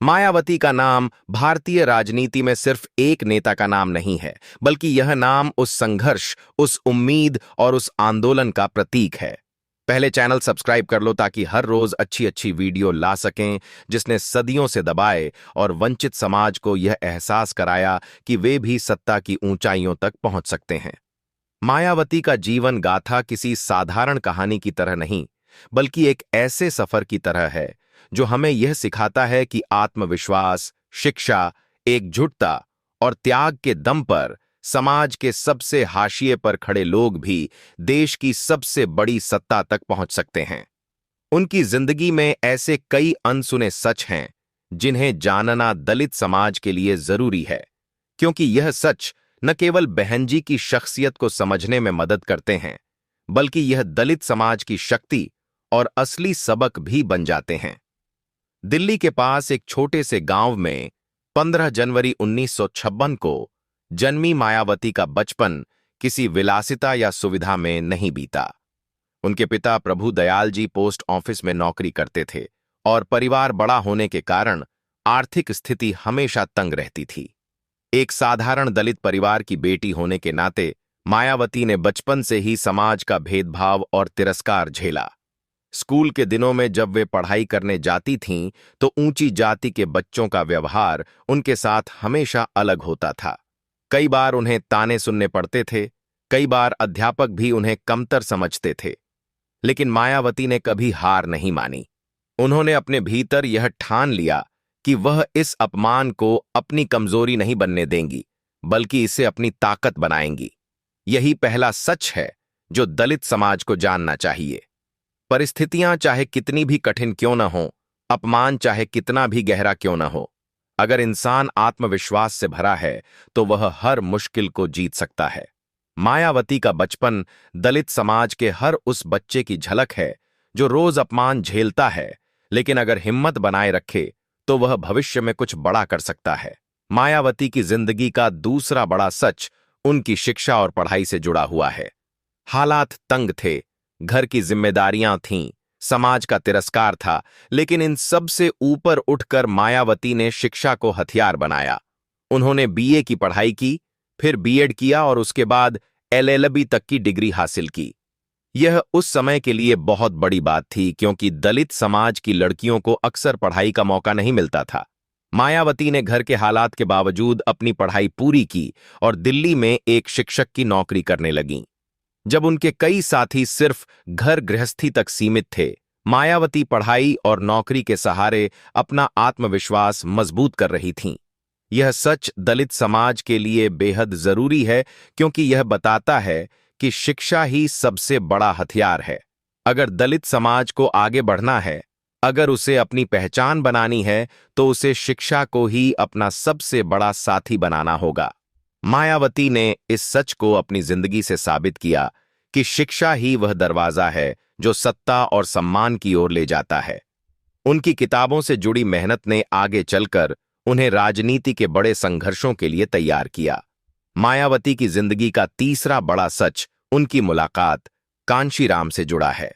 मायावती का नाम भारतीय राजनीति में सिर्फ एक नेता का नाम नहीं है, बल्कि यह नाम उस संघर्ष, उस उम्मीद और उस आंदोलन का प्रतीक है। पहले चैनल सब्सक्राइब कर लो ताकि हर रोज अच्छी अच्छी वीडियो ला सकें, जिसने सदियों से दबाए और वंचित समाज को यह एहसास कराया कि वे भी सत्ता की ऊंचाइयों तक पहुंच सकते हैं। मायावती का जीवन गाथा किसी साधारण कहानी की तरह नहीं, बल्कि एक ऐसे सफर की तरह है जो हमें यह सिखाता है कि आत्मविश्वास, शिक्षा, एकजुटता और त्याग के दम पर समाज के सबसे हाशिए पर खड़े लोग भी देश की सबसे बड़ी सत्ता तक पहुंच सकते हैं। उनकी जिंदगी में ऐसे कई अनसुने सच हैं जिन्हें जानना दलित समाज के लिए जरूरी है, क्योंकि यह सच न केवल बहन जी की शख्सियत को समझने में मदद करते हैं, बल्कि यह दलित समाज की शक्ति और असली सबक भी बन जाते हैं। दिल्ली के पास एक छोटे से गांव में 15 जनवरी 1956 को जन्मी मायावती का बचपन किसी विलासिता या सुविधा में नहीं बीता। उनके पिता प्रभु दयाल जी पोस्ट ऑफिस में नौकरी करते थे और परिवार बड़ा होने के कारण आर्थिक स्थिति हमेशा तंग रहती थी। एक साधारण दलित परिवार की बेटी होने के नाते मायावती ने बचपन से ही समाज का भेदभाव और तिरस्कार झेला। स्कूल के दिनों में जब वे पढ़ाई करने जाती थीं, तो ऊंची जाति के बच्चों का व्यवहार उनके साथ हमेशा अलग होता था। कई बार उन्हें ताने सुनने पड़ते थे, कई बार अध्यापक भी उन्हें कमतर समझते थे। लेकिन मायावती ने कभी हार नहीं मानी। उन्होंने अपने भीतर यह ठान लिया कि वह इस अपमान को अपनी कमजोरी नहीं बनने देंगी, बल्कि इसे अपनी ताकत बनाएंगी। यही पहला सच है जो दलित समाज को जानना चाहिए। परिस्थितियां चाहे कितनी भी कठिन क्यों न हो, अपमान चाहे कितना भी गहरा क्यों न हो, अगर इंसान आत्मविश्वास से भरा है तो वह हर मुश्किल को जीत सकता है। मायावती का बचपन दलित समाज के हर उस बच्चे की झलक है जो रोज अपमान झेलता है, लेकिन अगर हिम्मत बनाए रखे तो वह भविष्य में कुछ बड़ा कर सकता है। मायावती की जिंदगी का दूसरा बड़ा सच उनकी शिक्षा और पढ़ाई से जुड़ा हुआ है। हालात तंग थे, घर की जिम्मेदारियां थीं, समाज का तिरस्कार था, लेकिन इन सब से ऊपर उठकर मायावती ने शिक्षा को हथियार बनाया। उन्होंने बीए की पढ़ाई की, फिर बीएड किया और उसके बाद एलएलबी तक की डिग्री हासिल की। यह उस समय के लिए बहुत बड़ी बात थी, क्योंकि दलित समाज की लड़कियों को अक्सर पढ़ाई का मौका नहीं मिलता था। मायावती ने घर के हालात के बावजूद अपनी पढ़ाई पूरी की और दिल्ली में एक शिक्षक की नौकरी करने लगीं। जब उनके कई साथी सिर्फ घर गृहस्थी तक सीमित थे, मायावती पढ़ाई और नौकरी के सहारे अपना आत्मविश्वास मजबूत कर रही थीं। यह सच दलित समाज के लिए बेहद जरूरी है, क्योंकि यह बताता है कि शिक्षा ही सबसे बड़ा हथियार है। अगर दलित समाज को आगे बढ़ना है, अगर उसे अपनी पहचान बनानी है, तो उसे शिक्षा को ही अपना सबसे बड़ा साथी बनाना होगा। मायावती ने इस सच को अपनी जिंदगी से साबित किया कि शिक्षा ही वह दरवाजा है जो सत्ता और सम्मान की ओर ले जाता है। उनकी किताबों से जुड़ी मेहनत ने आगे चलकर उन्हें राजनीति के बड़े संघर्षों के लिए तैयार किया। मायावती की जिंदगी का तीसरा बड़ा सच उनकी मुलाकात कांशीराम से जुड़ा है।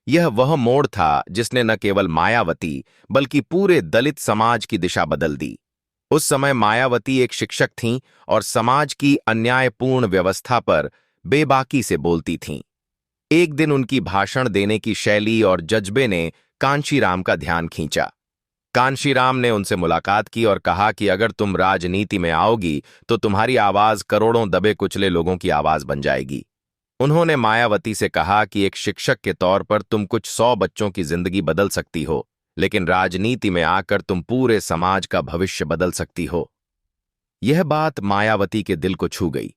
यह वह मोड़ था जिसने न केवल मायावती बल्कि पूरे दलित समाज की दिशा बदल दी। उस समय मायावती एक शिक्षक थीं और समाज की अन्यायपूर्ण व्यवस्था पर बेबाकी से बोलती थीं। एक दिन उनकी भाषण देने की शैली और जज्बे ने कांशीराम का ध्यान खींचा। कांशीराम ने उनसे मुलाकात की और कहा कि अगर तुम राजनीति में आओगी तो तुम्हारी आवाज करोड़ों दबे कुचले लोगों की आवाज बन जाएगी। उन्होंने मायावती से कहा कि एक शिक्षक के तौर पर तुम कुछ 100 बच्चों की जिंदगी बदल सकती हो, लेकिन राजनीति में आकर तुम पूरे समाज का भविष्य बदल सकती हो। यह बात मायावती के दिल को छू गई,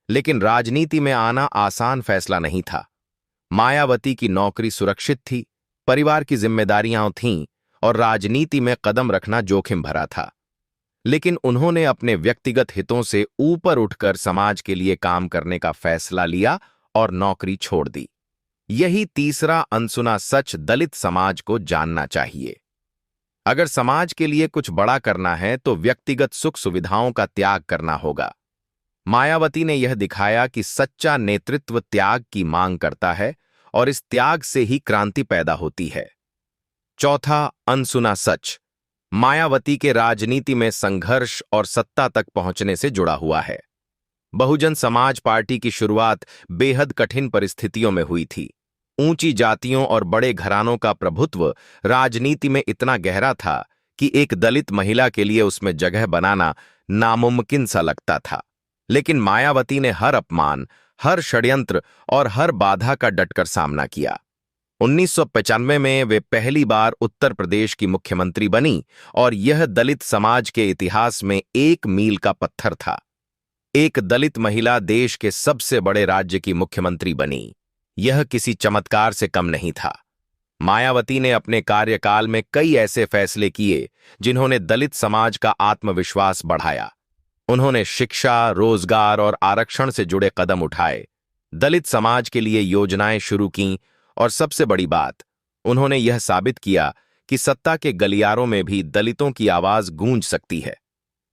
लेकिन राजनीति में आना आसान फैसला नहीं था। मायावती की नौकरी सुरक्षित थी, परिवार की जिम्मेदारियां थीं और राजनीति में कदम रखना जोखिम भरा था। लेकिन उन्होंने अपने व्यक्तिगत हितों से ऊपर उठकर समाज के लिए काम करने का फैसला लिया और नौकरी छोड़ दी। यही तीसरा अनसुना सच दलित समाज को जानना चाहिए। अगर समाज के लिए कुछ बड़ा करना है तो व्यक्तिगत सुख सुविधाओं का त्याग करना होगा। मायावती ने यह दिखाया कि सच्चा नेतृत्व त्याग की मांग करता है और इस त्याग से ही क्रांति पैदा होती है। चौथा अनसुना सच, मायावती के राजनीति में संघर्ष और सत्ता तक पहुंचने से जुड़ा हुआ है। बहुजन समाज पार्टी की शुरुआत बेहद कठिन परिस्थितियों में हुई थी। ऊंची जातियों और बड़े घरानों का प्रभुत्व राजनीति में इतना गहरा था कि एक दलित महिला के लिए उसमें जगह बनाना नामुमकिन सा लगता था। लेकिन मायावती ने हर अपमान, हर षड्यंत्र और हर बाधा का डटकर सामना किया। 1995 में वे पहली बार उत्तर प्रदेश की मुख्यमंत्री बनी और यह दलित समाज के इतिहास में एक मील का पत्थर था। एक दलित महिला देश के सबसे बड़े राज्य की मुख्यमंत्री बनी, यह किसी चमत्कार से कम नहीं था। मायावती ने अपने कार्यकाल में कई ऐसे फैसले किए जिन्होंने दलित समाज का आत्मविश्वास बढ़ाया। उन्होंने शिक्षा, रोजगार और आरक्षण से जुड़े कदम उठाए, दलित समाज के लिए योजनाएं शुरू कीं और सबसे बड़ी बात, उन्होंने यह साबित किया कि सत्ता के गलियारों में भी दलितों की आवाज गूंज सकती है।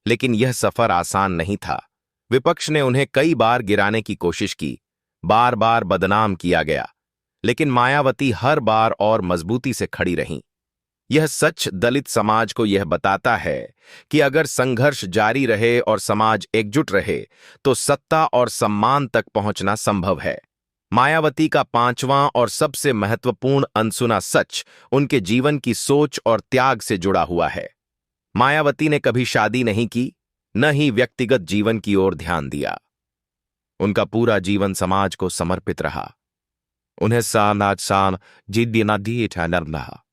लेकिन यह सफर आसान नहीं था। विपक्ष ने उन्हें कई बार गिराने की कोशिश की, बार बार बदनाम किया गया, लेकिन मायावती हर बार और मजबूती से खड़ी रहीं। यह सच दलित समाज को यह बताता है कि अगर संघर्ष जारी रहे और समाज एकजुट रहे तो सत्ता और सम्मान तक पहुंचना संभव है। मायावती का पांचवां और सबसे महत्वपूर्ण अनसुना सच उनके जीवन की सोच और त्याग से जुड़ा हुआ है। मायावती ने कभी शादी नहीं की, न ही व्यक्तिगत जीवन की ओर ध्यान दिया। उनका पूरा जीवन समाज को समर्पित रहा। उन्हें सान जिद्दी न दिए था नरना।